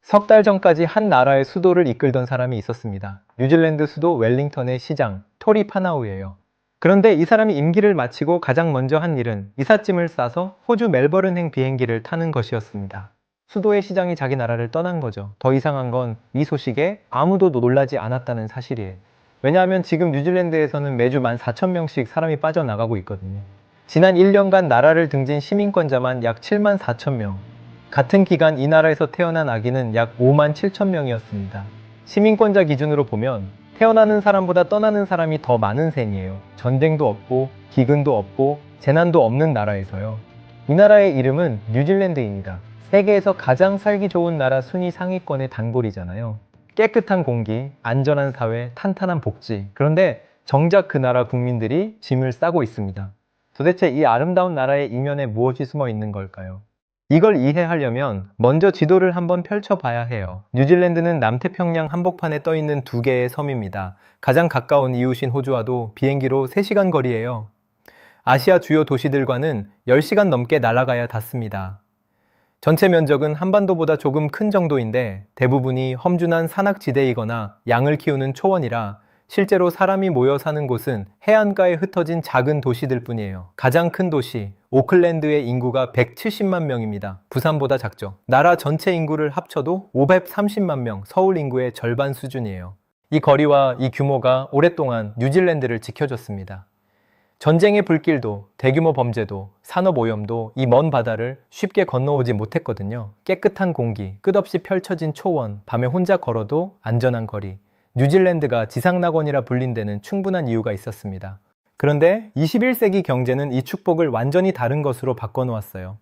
석 달 전까지 한 나라의 수도를 이끌던 사람이 있었습니다. 뉴질랜드 수도 웰링턴의 시장, 토리 파나우예요. 그런데 이 사람이 임기를 마치고 가장 먼저 한 일은 이삿짐을 싸서 호주 멜버른행 비행기를 타는 것이었습니다. 수도의 시장이 자기 나라를 떠난 거죠. 더 이상한 건 이 소식에 아무도 놀라지 않았다는 사실이에요. 왜냐하면 지금 뉴질랜드에서는 매주 14,000명씩 사람이 빠져나가고 있거든요. 지난 1년간 나라를 등진 시민권자만 약 74,000명. 같은 기간 이 나라에서 태어난 아기는 약 5만 7천 명이었습니다. 시민권자 기준으로 보면 태어나는 사람보다 떠나는 사람이 더 많은 셈이에요. 전쟁도 없고 기근도 없고 재난도 없는 나라에서요. 이 나라의 이름은 뉴질랜드입니다. 세계에서 가장 살기 좋은 나라 순위 상위권의 단골이잖아요. 깨끗한 공기, 안전한 사회, 탄탄한 복지. 그런데 정작 그 나라 국민들이 짐을 싸고 있습니다. 도대체 이 아름다운 나라의 이면에 무엇이 숨어 있는 걸까요? 이걸 이해하려면 먼저 지도를 한번 펼쳐봐야 해요. 뉴질랜드는 남태평양 한복판에 떠있는 두 개의 섬입니다. 가장 가까운 이웃인 호주와도 비행기로 3시간 거리예요. 아시아 주요 도시들과는 10시간 넘게 날아가야 닿습니다. 전체 면적은 한반도보다 조금 큰 정도인데 대부분이 험준한 산악지대이거나 양을 키우는 초원이라 실제로 사람이 모여 사는 곳은 해안가에 흩어진 작은 도시들 뿐이에요. 가장 큰 도시 오클랜드의 인구가 170만 명입니다. 부산보다 작죠. 나라 전체 인구를 합쳐도 530만 명, 서울 인구의 절반 수준이에요. 이 거리와 이 규모가 오랫동안 뉴질랜드를 지켜줬습니다. 전쟁의 불길도, 대규모 범죄도, 산업오염도 이 먼 바다를 쉽게 건너오지 못했거든요. 깨끗한 공기, 끝없이 펼쳐진 초원, 밤에 혼자 걸어도 안전한 거리. 뉴질랜드가 지상낙원이라 불린 데는 충분한 이유가 있었습니다. 그런데 21세기 경제는 이 축복을 완전히 다른 것으로 바꿔놓았어요.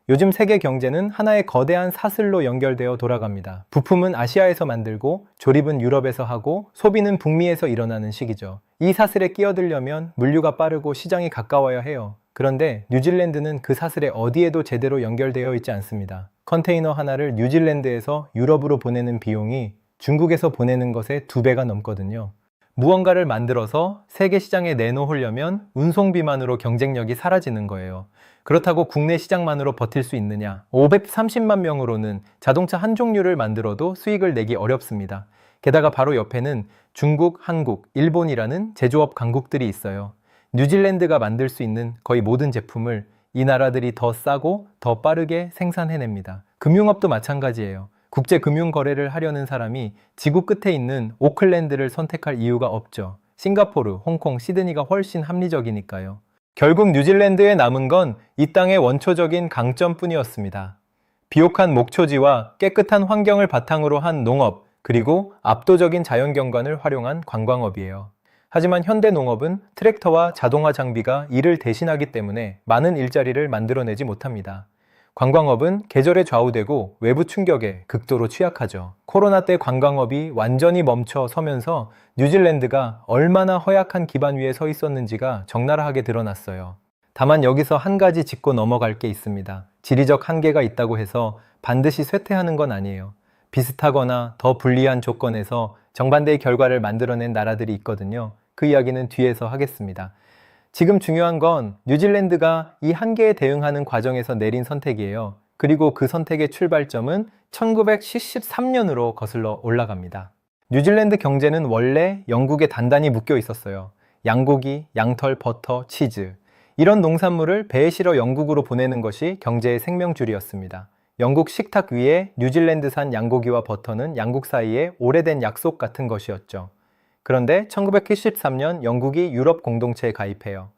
요즘 세계 경제는 하나의 거대한 사슬로 연결되어 돌아갑니다. 부품은 아시아에서 만들고 조립은 유럽에서 하고 소비는 북미에서 일어나는 시기죠. 이 사슬에 끼어들려면 물류가 빠르고 시장이 가까워야 해요. 그런데 뉴질랜드는 그 사슬에 어디에도 제대로 연결되어 있지 않습니다. 컨테이너 하나를 뉴질랜드에서 유럽으로 보내는 비용이 중국에서 보내는 것의 2배가 넘거든요. 무언가를 만들어서 세계 시장에 내놓으려면 운송비만으로 경쟁력이 사라지는 거예요. 그렇다고 국내 시장만으로 버틸 수 있느냐? 530만 명으로는 자동차 한 종류를 만들어도 수익을 내기 어렵습니다. 게다가 바로 옆에는 중국, 한국, 일본이라는 제조업 강국들이 있어요. 뉴질랜드가 만들 수 있는 거의 모든 제품을 이 나라들이 더 싸고 더 빠르게 생산해냅니다. 금융업도 마찬가지예요. 국제 금융 거래를 하려는 사람이 지구 끝에 있는 오클랜드를 선택할 이유가 없죠. 싱가포르, 홍콩, 시드니가 훨씬 합리적이니까요. 결국 뉴질랜드에 남은 건 이 땅의 원초적인 강점뿐이었습니다. 비옥한 목초지와 깨끗한 환경을 바탕으로 한 농업, 그리고 압도적인 자연경관을 활용한 관광업이에요. 하지만 현대 농업은 트랙터와 자동화 장비가 이를 대신하기 때문에 많은 일자리를 만들어내지 못합니다. 관광업은 계절에 좌우되고 외부 충격에 극도로 취약하죠. 코로나 때 관광업이 완전히 멈춰 서면서 뉴질랜드가 얼마나 허약한 기반 위에 서 있었는지가 적나라하게 드러났어요. 다만 여기서 한 가지 짚고 넘어갈 게 있습니다. 지리적 한계가 있다고 해서 반드시 쇠퇴하는 건 아니에요. 비슷하거나 더 불리한 조건에서 정반대의 결과를 만들어낸 나라들이 있거든요. 그 이야기는 뒤에서 하겠습니다. 지금 중요한 건 뉴질랜드가 이 한계에 대응하는 과정에서 내린 선택이에요. 그리고 그 선택의 출발점은 1973년으로 거슬러 올라갑니다. 뉴질랜드 경제는 원래 영국에 단단히 묶여 있었어요. 양고기, 양털, 버터, 치즈. 이런 농산물을 배에 실어 영국으로 보내는 것이 경제의 생명줄이었습니다. 영국 식탁 위에 뉴질랜드산 양고기와 버터는 양국 사이에 오래된 약속 같은 것이었죠. 그런데 1973년 영국이 유럽 공동체에 가입해요.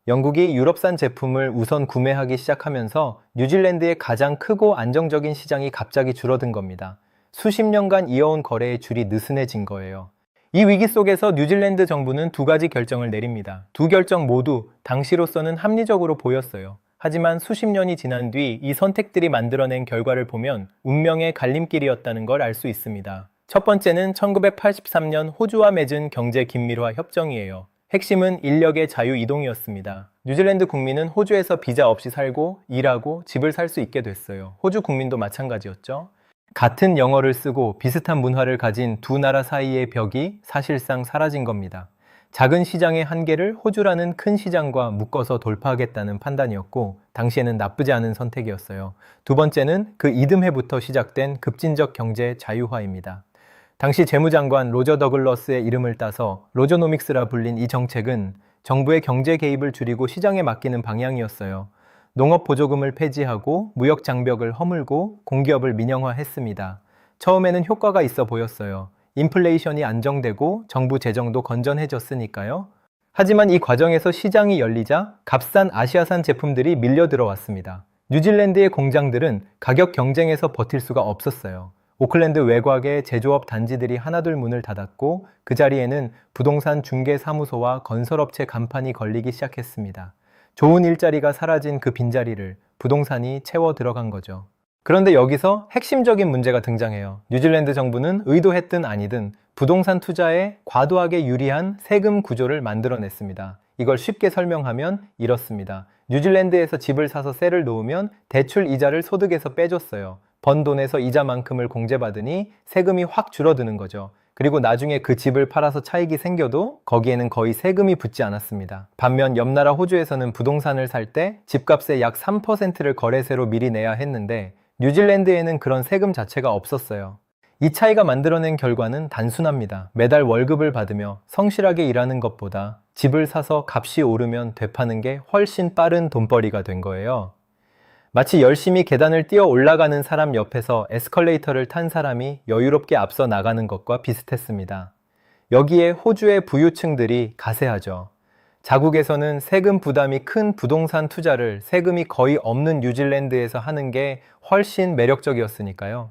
영국이 유럽산 제품을 우선 구매하기 시작하면서 뉴질랜드의 가장 크고 안정적인 시장이 갑자기 줄어든 겁니다. 수십 년간 이어온 거래의 줄이 느슨해진 거예요. 이 위기 속에서 뉴질랜드 정부는 2가지 결정을 내립니다. 두 결정 모두 당시로서는 합리적으로 보였어요. 하지만 수십 년이 지난 뒤 이 선택들이 만들어낸 결과를 보면 운명의 갈림길이었다는 걸 알 수 있습니다. 첫 번째는 1983년 호주와 맺은 경제 긴밀화 협정이에요. 핵심은 인력의 자유 이동이었습니다. 뉴질랜드 국민은 호주에서 비자 없이 살고 일하고 집을 살 수 있게 됐어요. 호주 국민도 마찬가지였죠. 같은 영어를 쓰고 비슷한 문화를 가진 두 나라 사이의 벽이 사실상 사라진 겁니다. 작은 시장의 한계를 호주라는 큰 시장과 묶어서 돌파하겠다는 판단이었고, 당시에는 나쁘지 않은 선택이었어요. 두 번째는 그 이듬해부터 시작된 급진적 경제 자유화입니다. 당시 재무장관 로저 더글러스의 이름을 따서 로저노믹스라 불린 이 정책은 정부의 경제 개입을 줄이고 시장에 맡기는 방향이었어요. 농업 보조금을 폐지하고 무역 장벽을 허물고 공기업을 민영화했습니다. 처음에는 효과가 있어 보였어요. 인플레이션이 안정되고 정부 재정도 건전해졌으니까요. 하지만 이 과정에서 시장이 열리자 값싼 아시아산 제품들이 밀려 들어왔습니다. 뉴질랜드의 공장들은 가격 경쟁에서 버틸 수가 없었어요. 오클랜드 외곽의 제조업 단지들이 하나둘 문을 닫았고, 그 자리에는 부동산 중개사무소와 건설업체 간판이 걸리기 시작했습니다. 좋은 일자리가 사라진 그 빈자리를 부동산이 채워 들어간 거죠. 그런데 여기서 핵심적인 문제가 등장해요. 뉴질랜드 정부는 의도했든 아니든 부동산 투자에 과도하게 유리한 세금 구조를 만들어냈습니다. 이걸 쉽게 설명하면 이렇습니다. 뉴질랜드에서 집을 사서 셀을 놓으면 대출 이자를 소득에서 빼줬어요. 번 돈에서 이자만큼을 공제받으니 세금이 확 줄어드는 거죠. 그리고 나중에 그 집을 팔아서 차익이 생겨도 거기에는 거의 세금이 붙지 않았습니다. 반면 옆 나라 호주에서는 부동산을 살 때 집값의 약 3%를 거래세로 미리 내야 했는데, 뉴질랜드에는 그런 세금 자체가 없었어요. 이 차이가 만들어낸 결과는 단순합니다. 매달 월급을 받으며 성실하게 일하는 것보다 집을 사서 값이 오르면 되파는 게 훨씬 빠른 돈벌이가 된 거예요. 마치 열심히 계단을 뛰어 올라가는 사람 옆에서 에스컬레이터를 탄 사람이 여유롭게 앞서 나가는 것과 비슷했습니다. 여기에 호주의 부유층들이 가세하죠. 자국에서는 세금 부담이 큰 부동산 투자를 세금이 거의 없는 뉴질랜드에서 하는 게 훨씬 매력적이었으니까요.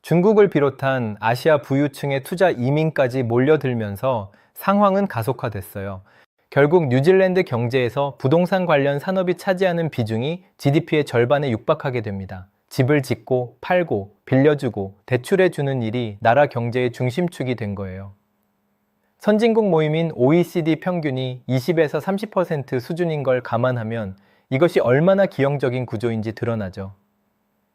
중국을 비롯한 아시아 부유층의 투자 이민까지 몰려들면서 상황은 가속화됐어요. 결국 뉴질랜드 경제에서 부동산 관련 산업이 차지하는 비중이 GDP의 절반에 육박하게 됩니다. 집을 짓고 팔고 빌려주고 대출해주는 일이 나라 경제의 중심축이 된 거예요. 선진국 모임인 OECD 평균이 20에서 30% 수준인 걸 감안하면 이것이 얼마나 기형적인 구조인지 드러나죠.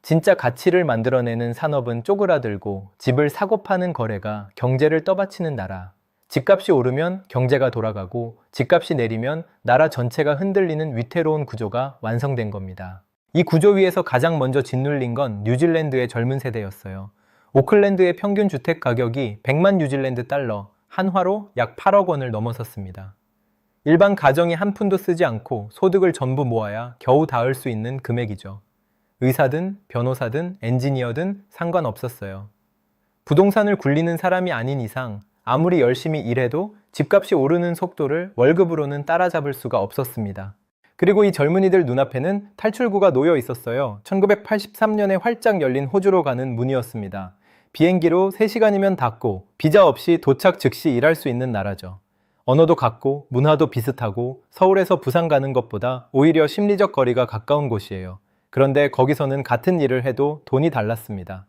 진짜 가치를 만들어내는 산업은 쪼그라들고 집을 사고 파는 거래가 경제를 떠받치는 나라. 집값이 오르면 경제가 돌아가고 집값이 내리면 나라 전체가 흔들리는 위태로운 구조가 완성된 겁니다. 이 구조 위에서 가장 먼저 짓눌린 건 뉴질랜드의 젊은 세대였어요. 오클랜드의 평균 주택 가격이 100만 뉴질랜드 달러, 한화로 약 8억 원을 넘어섰습니다. 일반 가정이 한 푼도 쓰지 않고 소득을 전부 모아야 겨우 닿을 수 있는 금액이죠. 의사든 변호사든 엔지니어든 상관없었어요. 부동산을 굴리는 사람이 아닌 이상 아무리 열심히 일해도 집값이 오르는 속도를 월급으로는 따라잡을 수가 없었습니다. 그리고 이 젊은이들 눈앞에는 탈출구가 놓여 있었어요. 1983년에 활짝 열린 호주로 가는 문이었습니다. 비행기로 3시간이면 닿고 비자 없이 도착 즉시 일할 수 있는 나라죠. 언어도 같고 문화도 비슷하고 서울에서 부산 가는 것보다 오히려 심리적 거리가 가까운 곳이에요. 그런데 거기서는 같은 일을 해도 돈이 달랐습니다.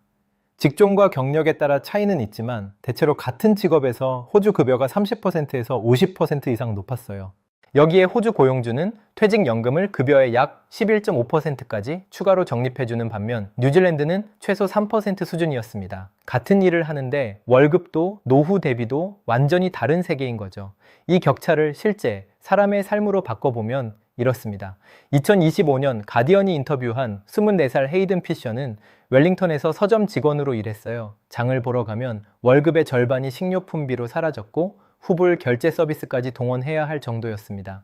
직종과 경력에 따라 차이는 있지만 대체로 같은 직업에서 호주 급여가 30%에서 50% 이상 높았어요. 여기에 호주 고용주는 퇴직연금을 급여의 약 11.5%까지 추가로 적립해주는 반면 뉴질랜드는 최소 3% 수준이었습니다. 같은 일을 하는데 월급도 노후 대비도 완전히 다른 세계인 거죠. 이 격차를 실제 사람의 삶으로 바꿔보면 이렇습니다. 2025년 가디언이 인터뷰한 24살 헤이든 피셔는 웰링턴에서 서점 직원으로 일했어요. 장을 보러 가면 월급의 절반이 식료품비로 사라졌고 후불 결제 서비스까지 동원해야 할 정도였습니다.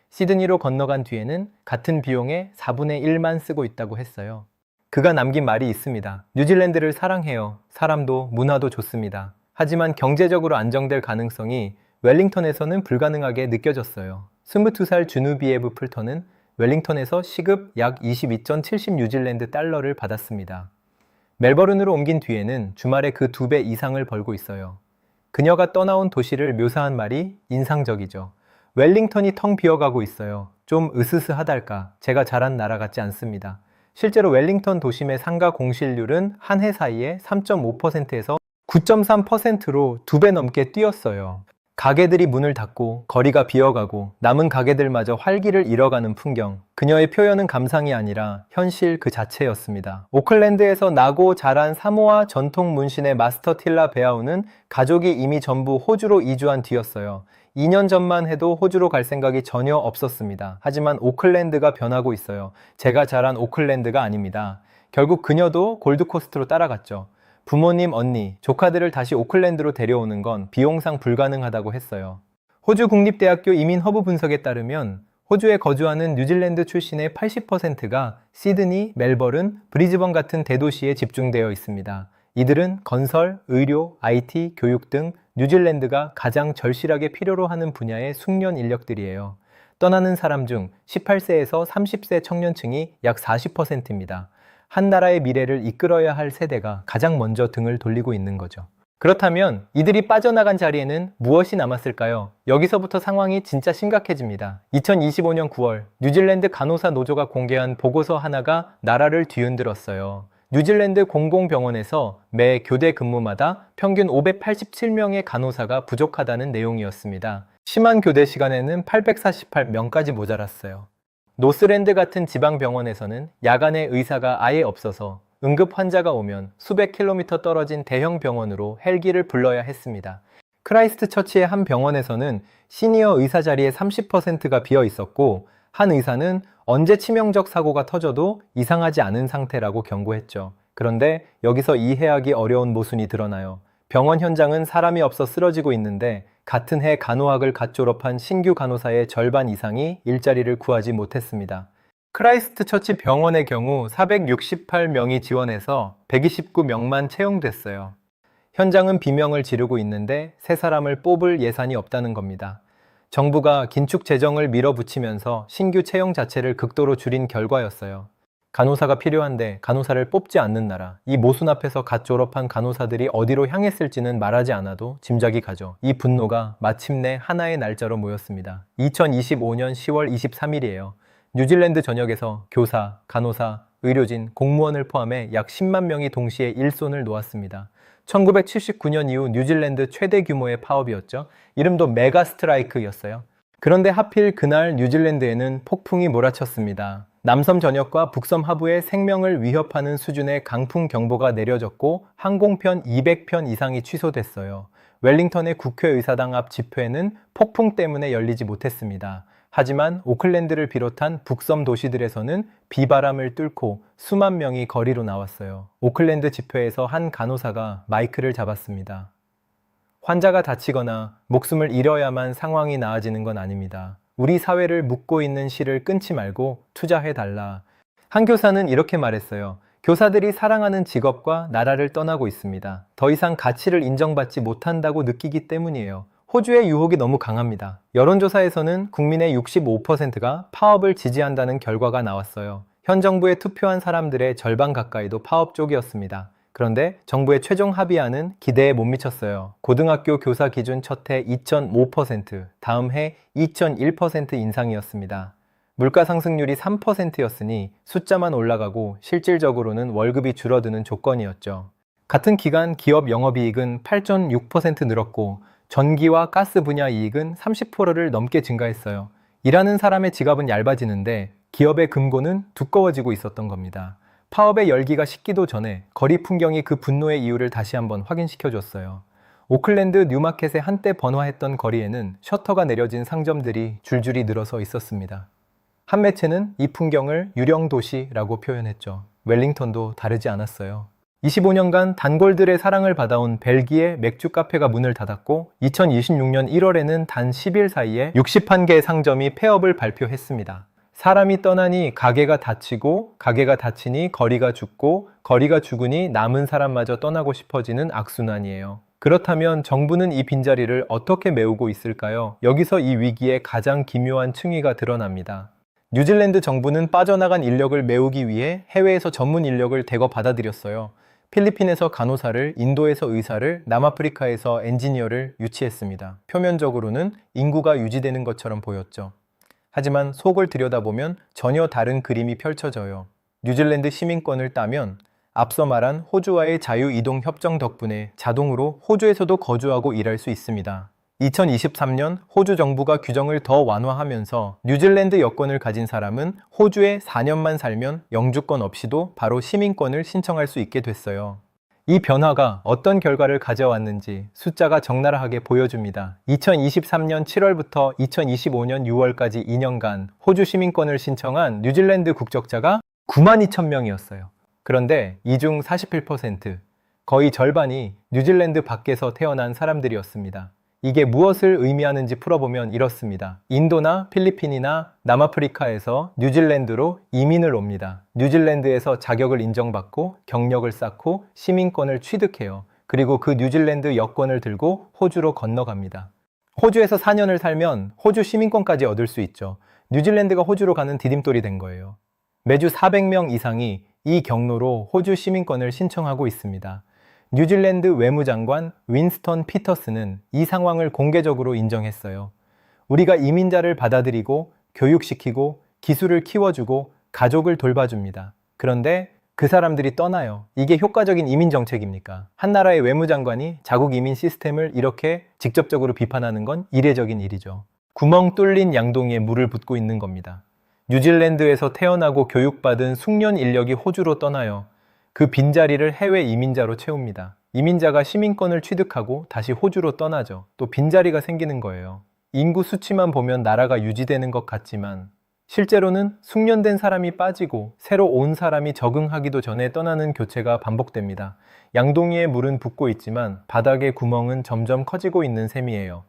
시드니로 건너간 뒤에는 같은 비용의 4분의 1만 쓰고 있다고 했어요. 그가 남긴 말이 있습니다. 뉴질랜드를 사랑해요. 사람도 문화도 좋습니다. 하지만 경제적으로 안정될 가능성이 웰링턴에서는 불가능하게 느껴졌어요. 22살 주누비에브 풀턴은 웰링턴에서 시급 약 22.70 뉴질랜드 달러를 받았습니다. 멜버른으로 옮긴 뒤에는 주말에 그 2배 이상을 벌고 있어요. 그녀가 떠나온 도시를 묘사한 말이 인상적이죠. 웰링턴이 텅 비어가고 있어요. 좀 으스스하달까. 제가 자란 나라 같지 않습니다. 실제로 웰링턴 도심의 상가 공실률은 한 해 사이에 3.5%에서 9.3%로 2배 넘게 뛰었어요. 가게들이 문을 닫고 거리가 비어가고 남은 가게들마저 활기를 잃어가는 풍경. 그녀의 표현은 감상이 아니라 현실 그 자체였습니다. 오클랜드에서 나고 자란 사모아 전통 문신의 마스터 틸라 베아우는 가족이 이미 전부 호주로 이주한 뒤였어요. 2년 전만 해도 호주로 갈 생각이 전혀 없었습니다. 하지만 오클랜드가 변하고 있어요. 제가 자란 오클랜드가 아닙니다. 결국 그녀도 골드코스트로 따라갔죠. 부모님, 언니, 조카들을 다시 오클랜드로 데려오는 건 비용상 불가능하다고 했어요. 호주 국립대학교 이민 허브 분석에 따르면 호주에 거주하는 뉴질랜드 출신의 80%가 시드니, 멜버른, 브리즈번 같은 대도시에 집중되어 있습니다. 이들은 건설, 의료, IT, 교육 등 뉴질랜드가 가장 절실하게 필요로 하는 분야의 숙련 인력들이에요. 떠나는 사람 중 18세에서 30세 청년층이 약 40%입니다. 한 나라의 미래를 이끌어야 할 세대가 가장 먼저 등을 돌리고 있는 거죠. 그렇다면 이들이 빠져나간 자리에는 무엇이 남았을까요? 여기서부터 상황이 진짜 심각해집니다. 2025년 9월 뉴질랜드 간호사 노조가 공개한 보고서 하나가 나라를 뒤흔들었어요. 뉴질랜드 공공병원에서 매 교대 근무마다 평균 587명의 간호사가 부족하다는 내용이었습니다. 심한 교대 시간에는 848명까지 모자랐어요. 노스랜드 같은 지방병원에서는 야간에 의사가 아예 없어서 응급 환자가 오면 수백 킬로미터 떨어진 대형 병원으로 헬기를 불러야 했습니다. 크라이스트 처치의 한 병원에서는 시니어 의사 자리의 30%가 비어 있었고 한 의사는 언제 치명적 사고가 터져도 이상하지 않은 상태라고 경고했죠. 그런데 여기서 이해하기 어려운 모순이 드러나요. 병원 현장은 사람이 없어 쓰러지고 있는데 같은 해 간호학을 갓 졸업한 신규 간호사의 절반 이상이 일자리를 구하지 못했습니다. 크라이스트 처치 병원의 경우 468명이 지원해서 129명만 채용됐어요. 현장은 비명을 지르고 있는데 새 사람을 뽑을 예산이 없다는 겁니다. 정부가 긴축 재정을 밀어붙이면서 신규 채용 자체를 극도로 줄인 결과였어요. 간호사가 필요한데 간호사를 뽑지 않는 나라. 이 모순 앞에서 갓 졸업한 간호사들이 어디로 향했을지는 말하지 않아도 짐작이 가죠. 이 분노가 마침내 하나의 날짜로 모였습니다. 2025년 10월 23일이에요. 뉴질랜드 전역에서 교사, 간호사, 의료진, 공무원을 포함해 약 10만 명이 동시에 일손을 놓았습니다. 1979년 이후 뉴질랜드 최대 규모의 파업이었죠. 이름도 메가 스트라이크였어요. 그런데 하필 그날 뉴질랜드에는 폭풍이 몰아쳤습니다. 남섬 전역과 북섬 하부에 생명을 위협하는 수준의 강풍 경보가 내려졌고 항공편 200편 이상이 취소됐어요. 웰링턴의 국회의사당 앞 집회는 폭풍 때문에 열리지 못했습니다. 하지만 오클랜드를 비롯한 북섬 도시들에서는 비바람을 뚫고 수만 명이 거리로 나왔어요. 오클랜드 집회에서 한 간호사가 마이크를 잡았습니다. 환자가 다치거나 목숨을 잃어야만 상황이 나아지는 건 아닙니다. 우리 사회를 묶고 있는 실을 끊지 말고 투자해달라. 한 교사는 이렇게 말했어요. 교사들이 사랑하는 직업과 나라를 떠나고 있습니다. 더 이상 가치를 인정받지 못한다고 느끼기 때문이에요. 호주의 유혹이 너무 강합니다. 여론조사에서는 국민의 65%가 파업을 지지한다는 결과가 나왔어요. 현 정부에 투표한 사람들의 절반 가까이도 파업 쪽이었습니다. 그런데 정부의 최종 합의안은 기대에 못 미쳤어요. 고등학교 교사 기준 첫 해 2.5%, 다음 해 2.1% 인상이었습니다. 물가 상승률이 3%였으니 숫자만 올라가고 실질적으로는 월급이 줄어드는 조건이었죠. 같은 기간 기업 영업이익은 8.6% 늘었고 전기와 가스 분야 이익은 30%를 넘게 증가했어요. 일하는 사람의 지갑은 얇아지는데 기업의 금고는 두꺼워지고 있었던 겁니다. 파업의 열기가 식기도 전에 거리 풍경이 그 분노의 이유를 다시 한번 확인시켜줬어요. 오클랜드 뉴마켓에 한때 번화했던 거리에는 셔터가 내려진 상점들이 줄줄이 늘어서 있었습니다. 한 매체는 이 풍경을 유령도시라고 표현했죠. 웰링턴도 다르지 않았어요. 25년간 단골들의 사랑을 받아온 벨기에 맥주 카페가 문을 닫았고 2026년 1월에는 단 10일 사이에 61개 상점이 폐업을 발표했습니다. 사람이 떠나니 가게가 닫히고 가게가 닫히니 거리가 죽고 거리가 죽으니 남은 사람마저 떠나고 싶어지는 악순환이에요. 그렇다면 정부는 이 빈자리를 어떻게 메우고 있을까요? 여기서 이 위기의 가장 기묘한 층위가 드러납니다. 뉴질랜드 정부는 빠져나간 인력을 메우기 위해 해외에서 전문 인력을 대거 받아들였어요. 필리핀에서 간호사를, 인도에서 의사를, 남아프리카에서 엔지니어를 유치했습니다. 표면적으로는 인구가 유지되는 것처럼 보였죠. 하지만 속을 들여다보면 전혀 다른 그림이 펼쳐져요. 뉴질랜드 시민권을 따면 앞서 말한 호주와의 자유이동 협정 덕분에 자동으로 호주에서도 거주하고 일할 수 있습니다. 2023년 호주 정부가 규정을 더 완화하면서 뉴질랜드 여권을 가진 사람은 호주에 4년만 살면 영주권 없이도 바로 시민권을 신청할 수 있게 됐어요. 이 변화가 어떤 결과를 가져왔는지 숫자가 적나라하게 보여줍니다. 2023년 7월부터 2025년 6월까지 2년간 호주 시민권을 신청한 뉴질랜드 국적자가 92,000명이었어요. 그런데 이 중 41%, 거의 절반이 뉴질랜드 밖에서 태어난 사람들이었습니다. 이게 무엇을 의미하는지 풀어보면 이렇습니다. 인도나 필리핀이나 남아프리카에서 뉴질랜드로 이민을 옵니다. 뉴질랜드에서 자격을 인정받고 경력을 쌓고 시민권을 취득해요. 그리고 그 뉴질랜드 여권을 들고 호주로 건너갑니다. 호주에서 4년을 살면 호주 시민권까지 얻을 수 있죠. 뉴질랜드가 호주로 가는 디딤돌이 된 거예요. 매주 400명 이상이 이 경로로 호주 시민권을 신청하고 있습니다. 뉴질랜드 외무장관 윈스턴 피터스는 이 상황을 공개적으로 인정했어요. 우리가 이민자를 받아들이고 교육시키고 기술을 키워주고 가족을 돌봐줍니다. 그런데 그 사람들이 떠나요. 이게 효과적인 이민 정책입니까? 한 나라의 외무장관이 자국 이민 시스템을 이렇게 직접적으로 비판하는 건 이례적인 일이죠. 구멍 뚫린 양동이에 물을 붓고 있는 겁니다. 뉴질랜드에서 태어나고 교육받은 숙련 인력이 호주로 떠나요. 그 빈자리를 해외 이민자로 채웁니다. 이민자가 시민권을 취득하고 다시 호주로 떠나죠. 또 빈자리가 생기는 거예요. 인구 수치만 보면 나라가 유지되는 것 같지만 실제로는 숙련된 사람이 빠지고 새로 온 사람이 적응하기도 전에 떠나는 교체가 반복됩니다. 양동이에 물은 붓고 있지만 바닥의 구멍은 점점 커지고 있는 셈이에요.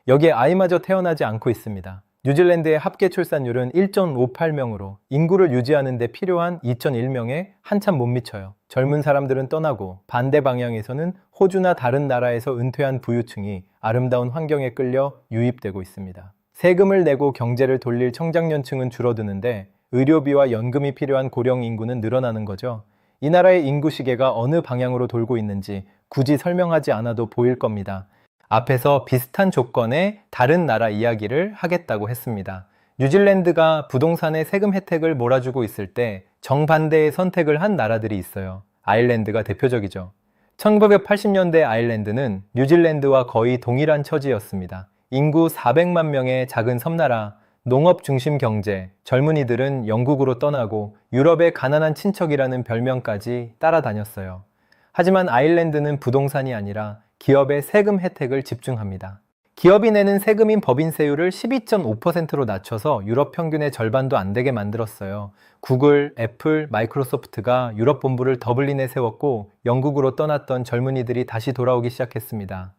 여기에 아이마저 태어나지 않고 있습니다. 뉴질랜드의 합계 출산율은 1.58명으로 인구를 유지하는 데 필요한 2,001명에 한참 못 미쳐요. 젊은 사람들은 떠나고 반대 방향에서는 호주나 다른 나라에서 은퇴한 부유층이 아름다운 환경에 끌려 유입되고 있습니다. 세금을 내고 경제를 돌릴 청장년층은 줄어드는데 의료비와 연금이 필요한 고령 인구는 늘어나는 거죠. 이 나라의 인구 시계가 어느 방향으로 돌고 있는지 굳이 설명하지 않아도 보일 겁니다. 앞에서 비슷한 조건의 다른 나라 이야기를 하겠다고 했습니다. 뉴질랜드가 부동산에 세금 혜택을 몰아주고 있을 때 정반대의 선택을 한 나라들이 있어요. 아일랜드가 대표적이죠. 1980년대 아일랜드는 뉴질랜드와 거의 동일한 처지였습니다. 인구 400만 명의 작은 섬나라, 농업 중심 경제, 젊은이들은 영국으로 떠나고 유럽의 가난한 친척이라는 별명까지 따라다녔어요. 하지만 아일랜드는 부동산이 아니라 기업의 세금 혜택을 집중합니다. 기업이 내는 세금인 법인세율을 12.5%로 낮춰서 유럽 평균의 절반도 안 되게 만들었어요. 구글, 애플, 마이크로소프트가 유럽 본부를 더블린에 세웠고 영국으로 떠났던 젊은이들이 다시 돌아오기 시작했습니다.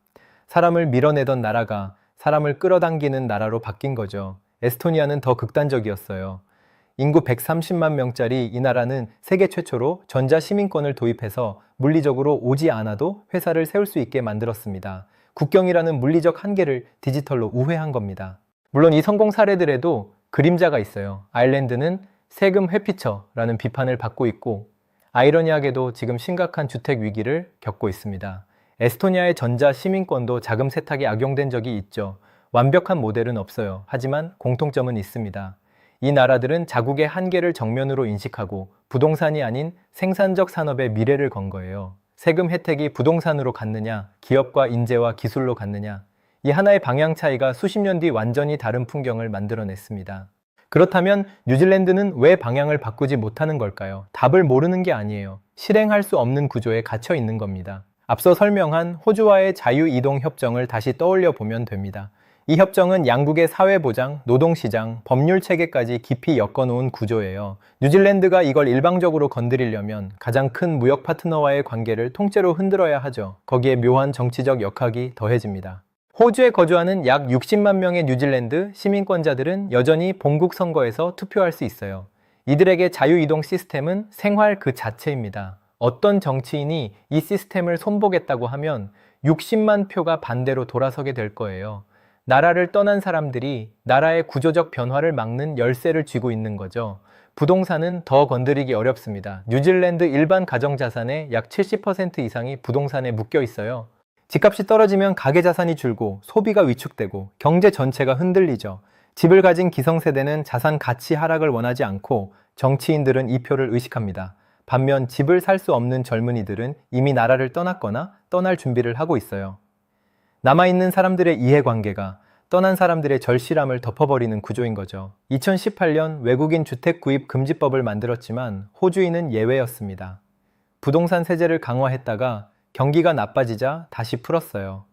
사람을 밀어내던 나라가 사람을 끌어당기는 나라로 바뀐 거죠. 에스토니아는 더 극단적이었어요. 인구 130만 명짜리 이 나라는 세계 최초로 전자시민권을 도입해서 물리적으로 오지 않아도 회사를 세울 수 있게 만들었습니다. 국경이라는 물리적 한계를 디지털로 우회한 겁니다. 물론 이 성공 사례들에도 그림자가 있어요. 아일랜드는 세금 회피처라는 비판을 받고 있고 아이러니하게도 지금 심각한 주택 위기를 겪고 있습니다. 에스토니아의 전자시민권도 자금 세탁에 악용된 적이 있죠. 완벽한 모델은 없어요. 하지만 공통점은 있습니다. 이 나라들은 자국의 한계를 정면으로 인식하고 부동산이 아닌 생산적 산업의 미래를 건 거예요. 세금 혜택이 부동산으로 갔느냐, 기업과 인재와 기술로 갔느냐, 이 하나의 방향 차이가 수십 년 뒤 완전히 다른 풍경을 만들어냈습니다. 그렇다면 뉴질랜드는 왜 방향을 바꾸지 못하는 걸까요? 답을 모르는 게 아니에요. 실행할 수 없는 구조에 갇혀 있는 겁니다. 앞서 설명한 호주와의 자유이동협정을 다시 떠올려 보면 됩니다. 이 협정은 양국의 사회보장, 노동시장, 법률 체계까지 깊이 엮어놓은 구조예요. 뉴질랜드가 이걸 일방적으로 건드리려면 가장 큰 무역 파트너와의 관계를 통째로 흔들어야 하죠. 거기에 묘한 정치적 역학이 더해집니다. 호주에 거주하는 약 60만 명의 뉴질랜드 시민권자들은 여전히 본국 선거에서 투표할 수 있어요. 이들에게 자유이동 시스템은 생활 그 자체입니다. 어떤 정치인이 이 시스템을 손보겠다고 하면 60만 표가 반대로 돌아서게 될 거예요. 나라를 떠난 사람들이 나라의 구조적 변화를 막는 열쇠를 쥐고 있는 거죠. 부동산은 더 건드리기 어렵습니다. 뉴질랜드 일반 가정자산의 약 70% 이상이 부동산에 묶여 있어요. 집값이 떨어지면 가계자산이 줄고 소비가 위축되고 경제 전체가 흔들리죠. 집을 가진 기성세대는 자산 가치 하락을 원하지 않고 정치인들은 이 표를 의식합니다. 반면 집을 살 수 없는 젊은이들은 이미 나라를 떠났거나 떠날 준비를 하고 있어요. 남아있는 사람들의 이해관계가 떠난 사람들의 절실함을 덮어버리는 구조인 거죠. 2018년 외국인 주택 구입 금지법을 만들었지만 호주인은 예외였습니다. 부동산 세제를 강화했다가 경기가 나빠지자 다시 풀었어요.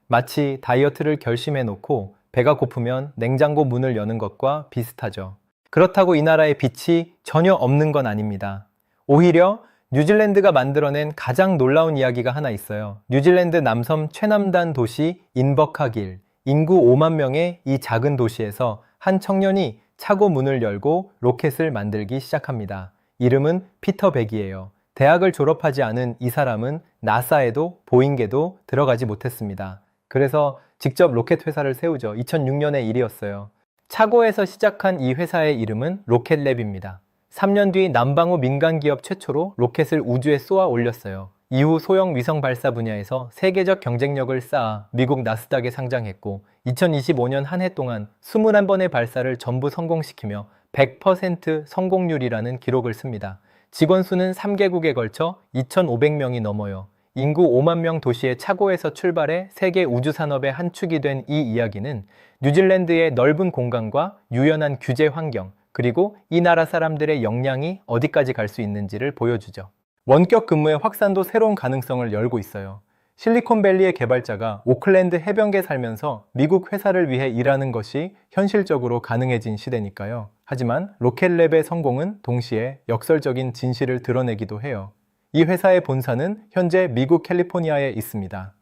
마치 다이어트를 결심해 놓고 배가 고프면 냉장고 문을 여는 것과 비슷하죠. 그렇다고 이 나라의 빛이 전혀 없는 건 아닙니다. 오히려 뉴질랜드가 만들어낸 가장 놀라운 이야기가 하나 있어요. 뉴질랜드 남섬 최남단 도시 인버카길, 인구 5만 명의 이 작은 도시에서 한 청년이 차고 문을 열고 로켓을 만들기 시작합니다. 이름은 피터 백이에요. 대학을 졸업하지 않은 이 사람은 나사에도 보잉에도 들어가지 못했습니다. 그래서 직접 로켓 회사를 세우죠. 2006년의 일이었어요. 차고에서 시작한 이 회사의 이름은 로켓랩입니다. 3년 뒤 남방우 민간 기업 최초로 로켓을 우주에 쏘아 올렸어요. 이후 소형 위성 발사 분야에서 세계적 경쟁력을 쌓아 미국 나스닥에 상장했고 2025년 한 해 동안 21번의 발사를 전부 성공시키며 100% 성공률이라는 기록을 씁니다. 직원 수는 3개국에 걸쳐 2,500명이 넘어요. 인구 5만 명 도시의 차고에서 출발해 세계 우주 산업의 한 축이 된 이 이야기는 뉴질랜드의 넓은 공간과 유연한 규제 환경, 그리고 이 나라 사람들의 역량이 어디까지 갈 수 있는지를 보여주죠. 원격 근무의 확산도 새로운 가능성을 열고 있어요. 실리콘밸리의 개발자가 오클랜드 해변가에 살면서 미국 회사를 위해 일하는 것이 현실적으로 가능해진 시대니까요. 하지만 로켓랩의 성공은 동시에 역설적인 진실을 드러내기도 해요. 이 회사의 본사는 현재 미국 캘리포니아에 있습니다.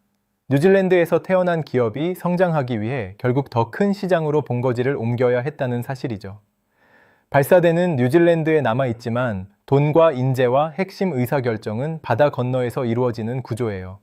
뉴질랜드에서 태어난 기업이 성장하기 위해 결국 더 큰 시장으로 본거지를 옮겨야 했다는 사실이죠. 발사대는 뉴질랜드에 남아있지만 돈과 인재와 핵심 의사결정은 바다 건너에서 이루어지는 구조예요.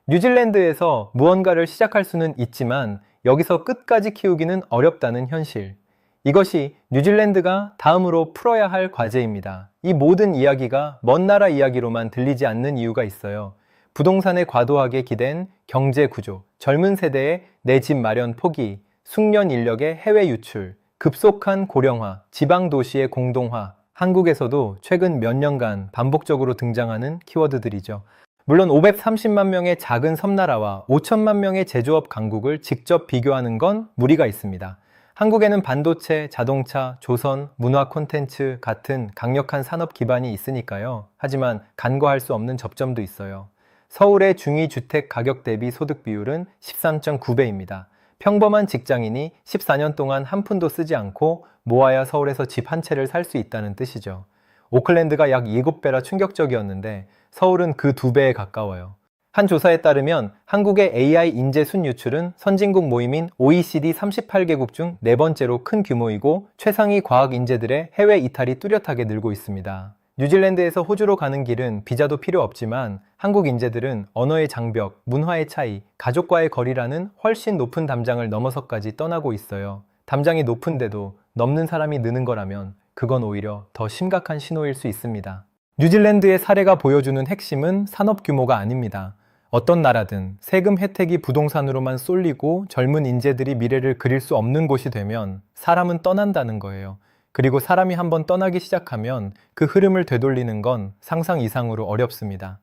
뉴질랜드에서 무언가를 시작할 수는 있지만 여기서 끝까지 키우기는 어렵다는 현실. 이것이 뉴질랜드가 다음으로 풀어야 할 과제입니다. 이 모든 이야기가 먼 나라 이야기로만 들리지 않는 이유가 있어요. 부동산에 과도하게 기댄 경제 구조, 젊은 세대의 내 집 마련 포기, 숙련 인력의 해외 유출, 급속한 고령화, 지방 도시의 공동화, 한국에서도 최근 몇 년간 반복적으로 등장하는 키워드들이죠. 물론 530만 명의 작은 섬나라와 5천만 명의 제조업 강국을 직접 비교하는 건 무리가 있습니다. 한국에는 반도체, 자동차, 조선, 문화 콘텐츠 같은 강력한 산업 기반이 있으니까요. 하지만 간과할 수 없는 접점도 있어요. 서울의 중위주택 가격 대비 소득 비율은 13.9배입니다. 평범한 직장인이 14년 동안 한 푼도 쓰지 않고 모아야 서울에서 집 한 채를 살 수 있다는 뜻이죠. 오클랜드가 약 7배라 충격적이었는데 서울은 그 2배에 가까워요. 한 조사에 따르면 한국의 AI 인재 순유출은 선진국 모임인 OECD 38개국 중 4번째로 큰 규모이고 최상위 과학 인재들의 해외 이탈이 뚜렷하게 늘고 있습니다. 뉴질랜드에서 호주로 가는 길은 비자도 필요 없지만 한국 인재들은 언어의 장벽, 문화의 차이, 가족과의 거리라는 훨씬 높은 담장을 넘어서까지 떠나고 있어요. 담장이 높은데도 넘는 사람이 느는 거라면 그건 오히려 더 심각한 신호일 수 있습니다. 뉴질랜드의 사례가 보여주는 핵심은 산업 규모가 아닙니다. 어떤 나라든 세금 혜택이 부동산으로만 쏠리고 젊은 인재들이 미래를 그릴 수 없는 곳이 되면 사람은 떠난다는 거예요. 그리고 사람이 한번 떠나기 시작하면 그 흐름을 되돌리는 건 상상 이상으로 어렵습니다.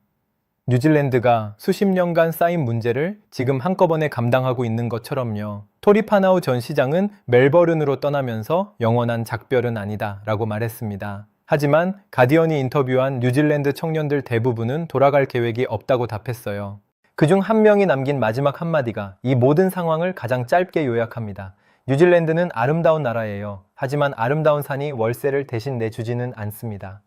뉴질랜드가 수십 년간 쌓인 문제를 지금 한꺼번에 감당하고 있는 것처럼요. 토리 파나우 전 시장은 멜버른으로 떠나면서 영원한 작별은 아니다 라고 말했습니다. 하지만 가디언이 인터뷰한 뉴질랜드 청년들 대부분은 돌아갈 계획이 없다고 답했어요. 그중 한 명이 남긴 마지막 한마디가 이 모든 상황을 가장 짧게 요약합니다. 뉴질랜드는 아름다운 나라예요. 하지만 아름다운 산이 월세를 대신 내주지는 않습니다.